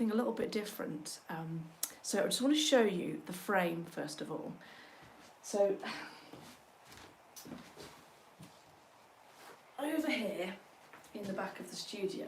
something a little bit different. So I just want to show you the frame first of all. So over here in the back of the studio,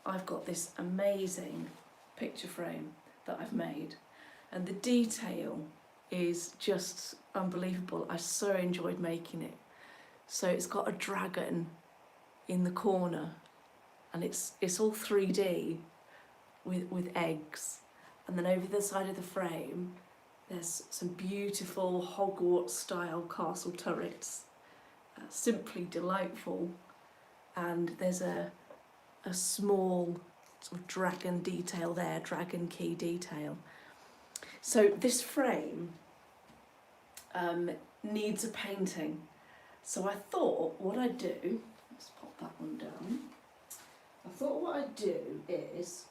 I've got this amazing picture frame that I've made, and the detail is just unbelievable. I so enjoyed making it. So it's got a dragon in the corner, and it's all 3D with eggs, and then over the side of the frame there's some beautiful Hogwarts style castle turrets, simply delightful, and there's a small sort of dragon detail there, dragon key detail. So this frame needs a painting, so I thought what I'd do, let's pop that one down, I thought what I'd do is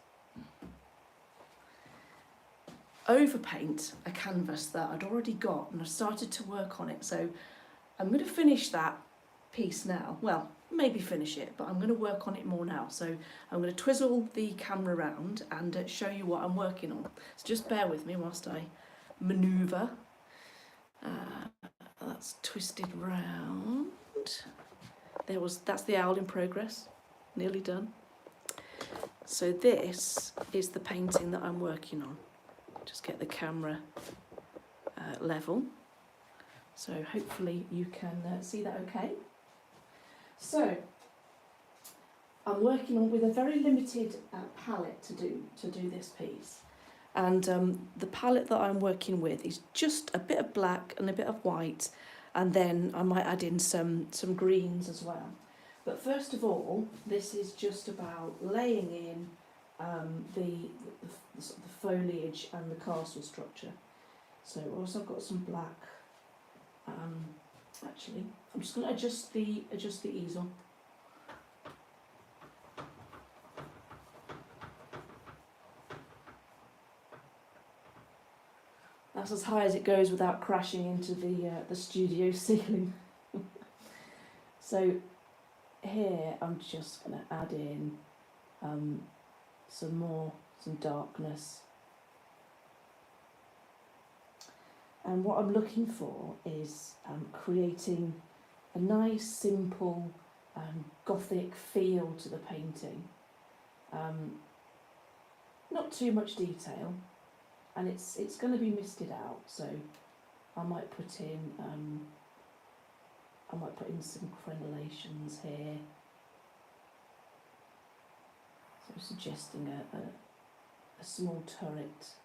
overpaint a canvas that I'd already got, and I started to work on it. So I'm going to finish that piece now. Well, maybe finish it, but I'm going to work on it more now. So I'm going to twizzle the camera around and show you what I'm working on. So just bear with me whilst I manoeuvre. That's twisted round. That's the owl in progress, nearly done. So this is the painting that I'm working on. Just get the camera level, so hopefully you can see that okay. So I'm working on with a very limited palette to do this piece, and the palette that I'm working with is just a bit of black and a bit of white, and then I might add in some greens as well. But first of all, this is just about laying in the sort of the foliage and the castle structure. So also I've got some black. Actually, I'm just going to adjust the easel. That's as high as it goes without crashing into the studio ceiling. So here I'm just going to add in some darkness, and what I'm looking for is creating a nice simple gothic feel to the painting, not too much detail, and it's going to be misted out, so I might put in some crenellations here, so suggesting a small turret.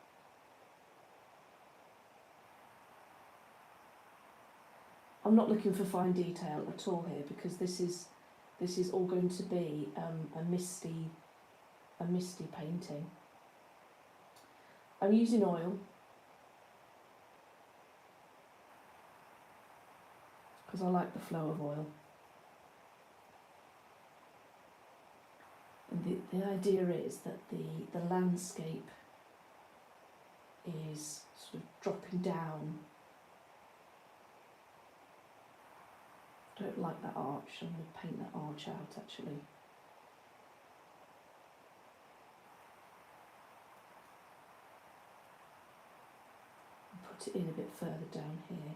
I'm not looking for fine detail at all here, because this is all going to be a misty painting. I'm using oil because I like the flow of oil. And the idea is that the landscape is sort of dropping down. I don't like that arch, I'm going to paint that arch out actually. And put it in a bit further down here.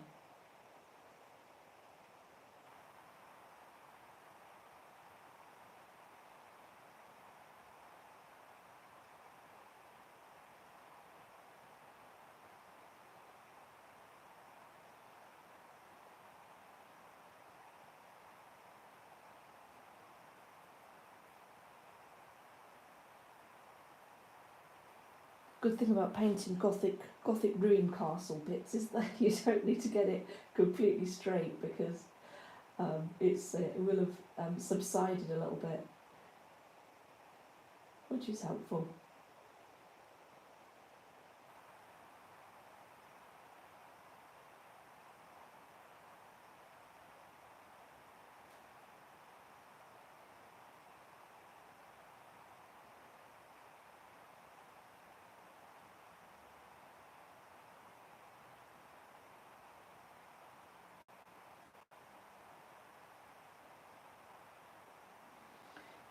Good thing about painting gothic ruined castle bits is that you don't need to get it completely straight, because it will have subsided a little bit, which is helpful.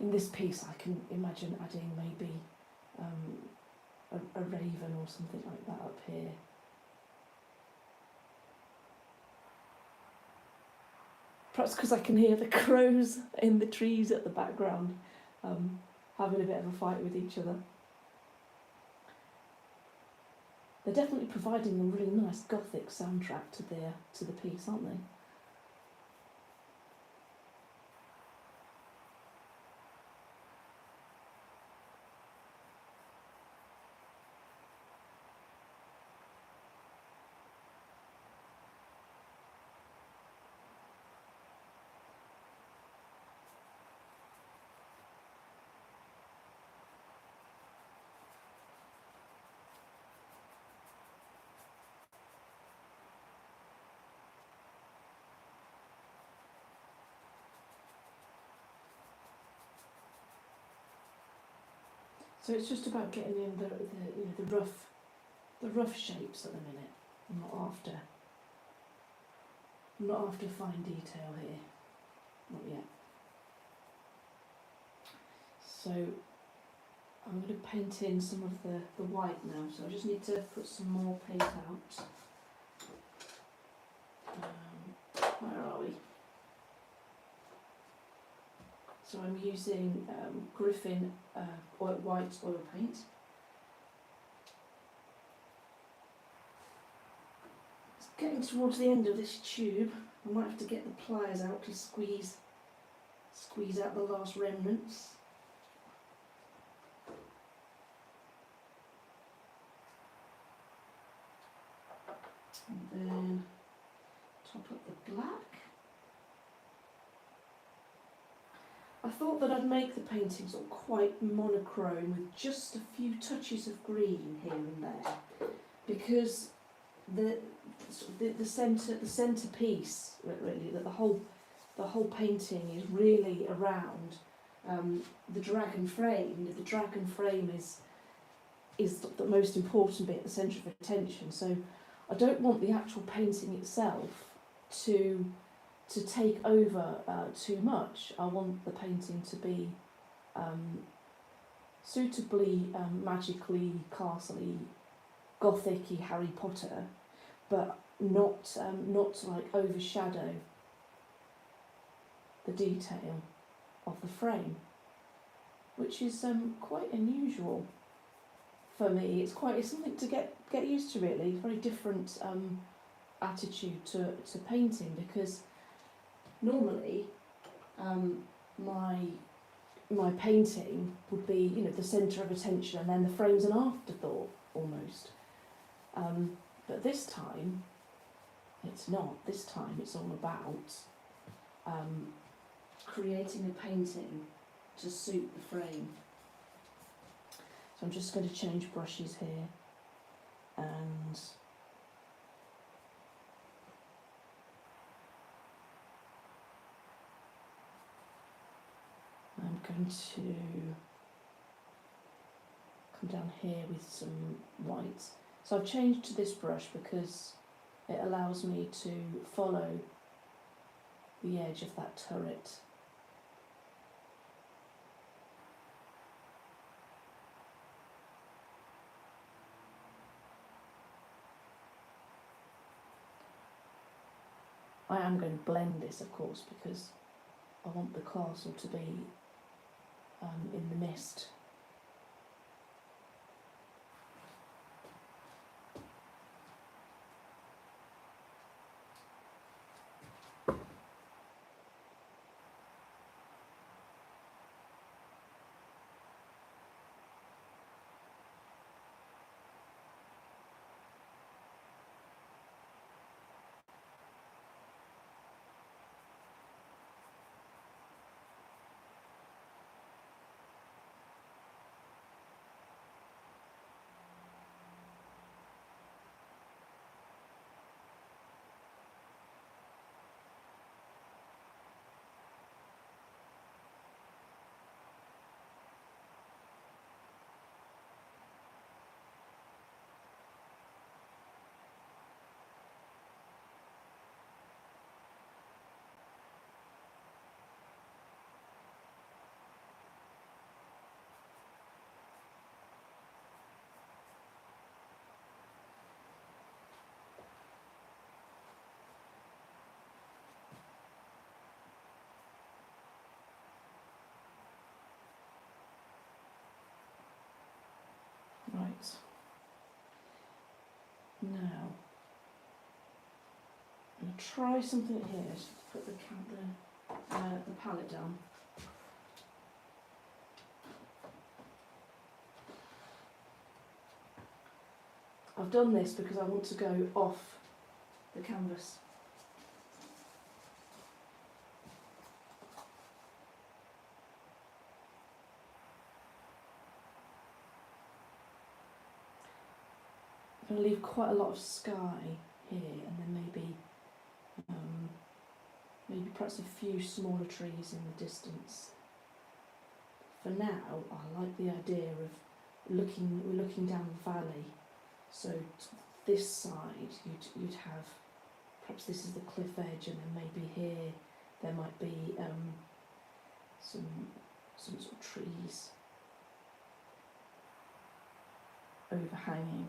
In this piece I can imagine adding maybe raven or something like that up here. Perhaps because I can hear the crows in the trees at the background, having a bit of a fight with each other. They're definitely providing a really nice gothic soundtrack to the piece, aren't they? So it's just about getting in the rough shapes at the minute. I'm not after fine detail here, not yet. So I'm going to paint in some of the white now. So I just need to put some more paint out. Where are we? So I'm using Griffin white oil paint. It's getting towards the end of this tube. I might have to get the pliers out to squeeze out the last remnants. And then top up the black. I thought that I'd make the paintings all quite monochrome with just a few touches of green here and there, because the centerpiece, really, that the whole painting is really around the dragon frame. The dragon frame is the most important bit, the centre of attention. So I don't want the actual painting itself to take over too much. I want the painting to be suitably magically, castle-y, gothic-y Harry Potter, but not like overshadow the detail of the frame, which is quite unusual for me. It's something to get used to, really. Very different attitude to painting, because normally my painting would be, the centre of attention, and then the frame's an afterthought almost. But this time it's not. This time it's all about creating a painting to suit the frame. So I'm just going to change brushes here, and I'm going to come down here with some white. So I've changed to this brush because it allows me to follow the edge of that turret. I am going to blend this, of course, because I want the castle to be in the mist. Right. Now, I'm going to try something here. Just put the palette down. I've done this because I want to go off the canvas. I'm going to leave quite a lot of sky here, and then maybe perhaps a few smaller trees in the distance. For now, I like the idea of we're looking down the valley, so this side you'd have, perhaps this is the cliff edge, and then maybe here there might be some sort of trees overhanging.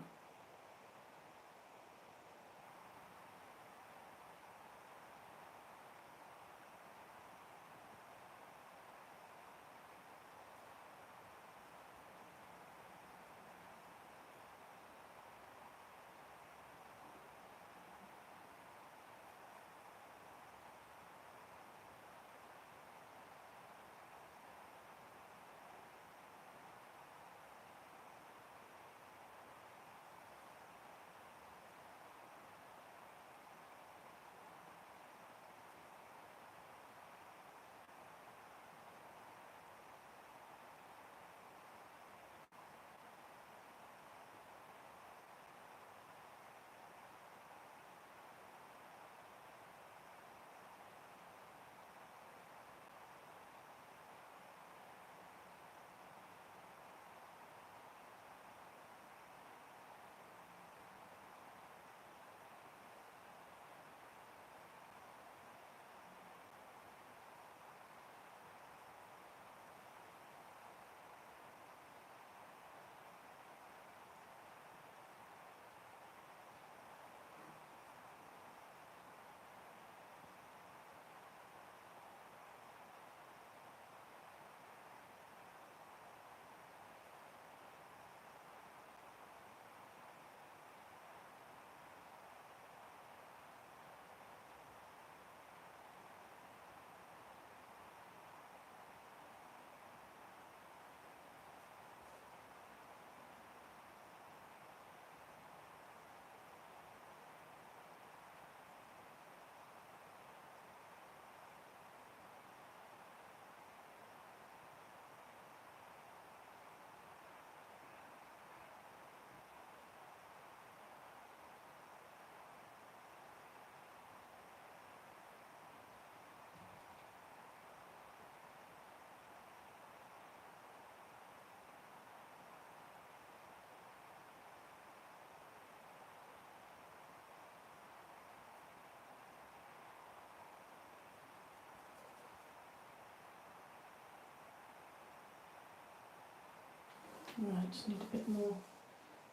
Right, just need a bit more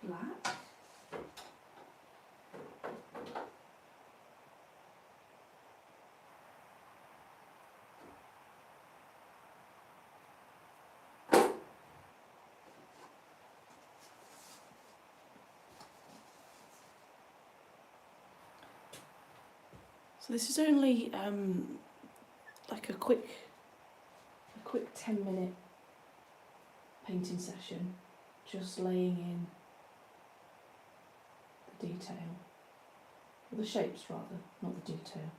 black. So this is only like a quick 10-minute painting session, just laying in the detail, or the shapes rather, not the detail.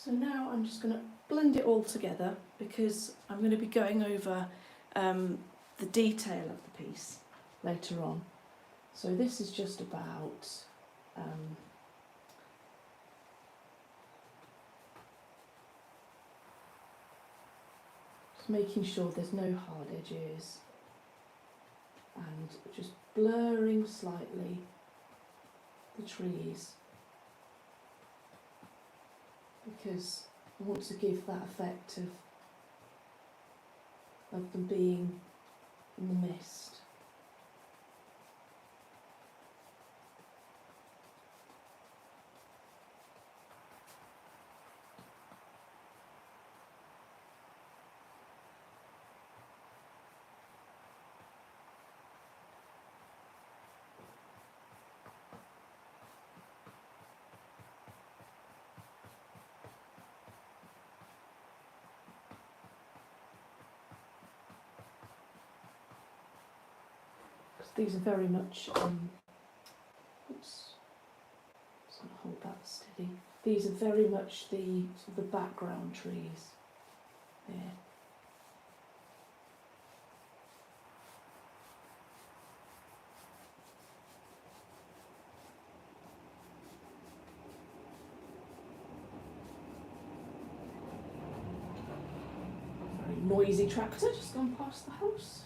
So now I'm just going to blend it all together because I'm going to be going over the detail of the piece later on. So this is just about just making sure there's no hard edges and just blurring slightly the trees, because I want to give that effect of them being in the mist. These are very much, oops, just going to hold that steady. These are very much the sort of the background trees there. Very noisy tractor just gone past the house.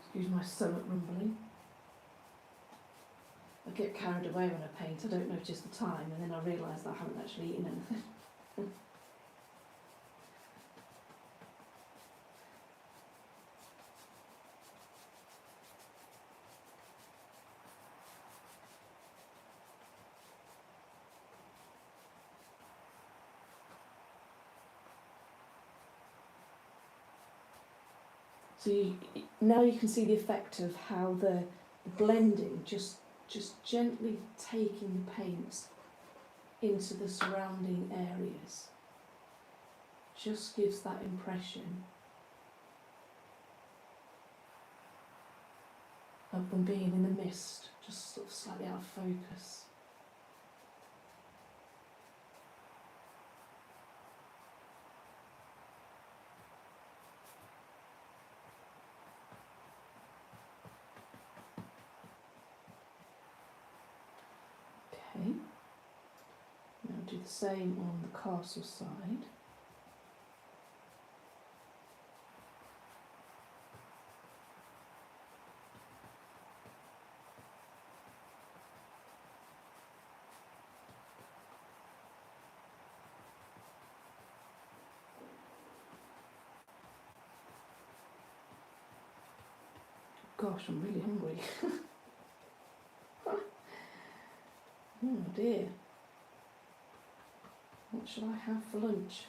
Excuse my stomach rumbling. I get carried away when I paint. I don't notice the time, and then I realise that I haven't actually eaten anything. So now you can see the effect of how the blending, just gently taking the paints into the surrounding areas, just gives that impression of them being in the mist, just sort of slightly out of focus. Okay, now do the same on the castle side. Gosh, I'm really hungry. Oh dear. What shall I have for lunch?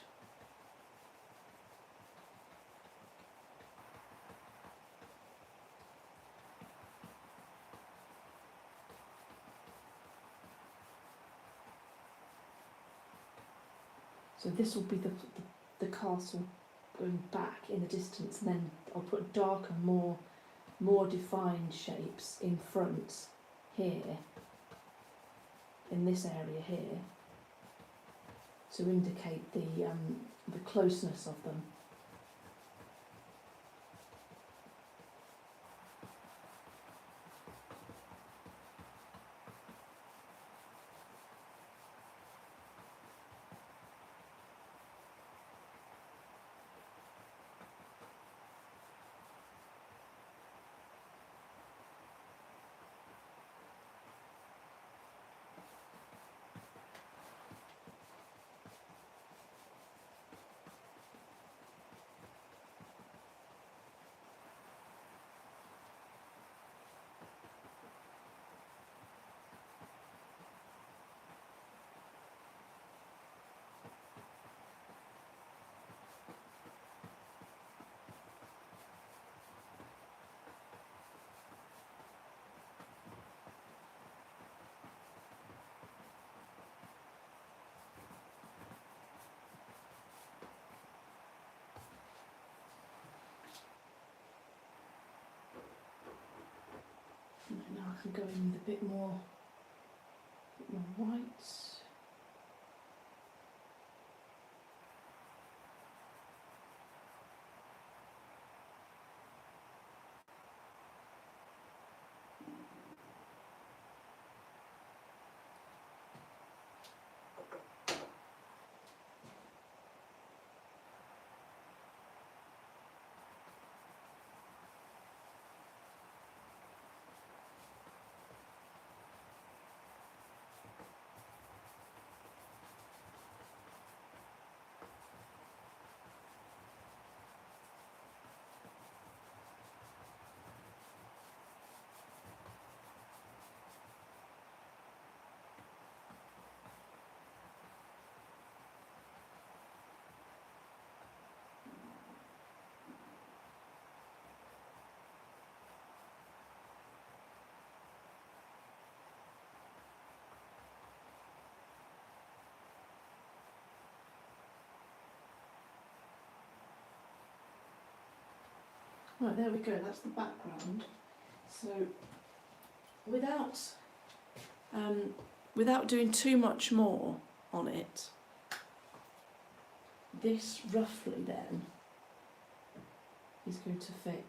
So this will be the castle going back in the distance, and then I'll put darker, more defined shapes in front here, in this area here, to indicate the closeness of them. can go in with a bit more white. Right, there we go, that's the background. So without doing too much more on it, this roughly then is going to fit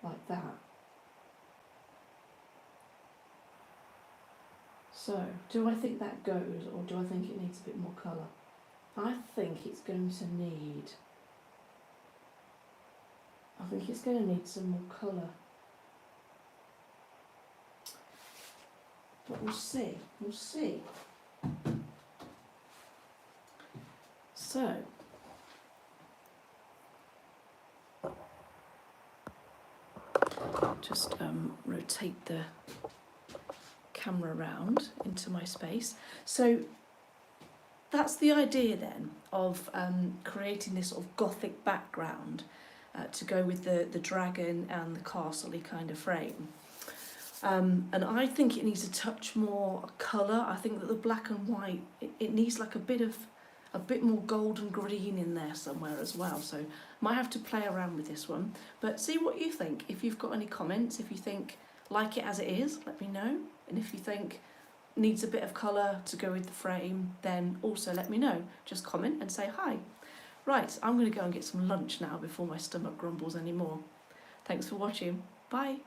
like that. So, do I think that goes, or do I think it needs a bit more colour? I think it's going to need some more colour. But we'll see. So, just rotate the camera around into my space. So that's the idea then of creating this sort of gothic background to go with the dragon and the castle-y kind of frame. And I think it needs a touch more colour. I think that the black and white, it needs like a bit more golden green in there somewhere as well. So might have to play around with this one, but see what you think. If you've got any comments, if you think like it as it is, let me know. And if you think needs a bit of colour to go with the frame, then also let me know. Just comment and say hi. Right, I'm going to go and get some lunch now before my stomach grumbles anymore. Thanks for watching. Bye.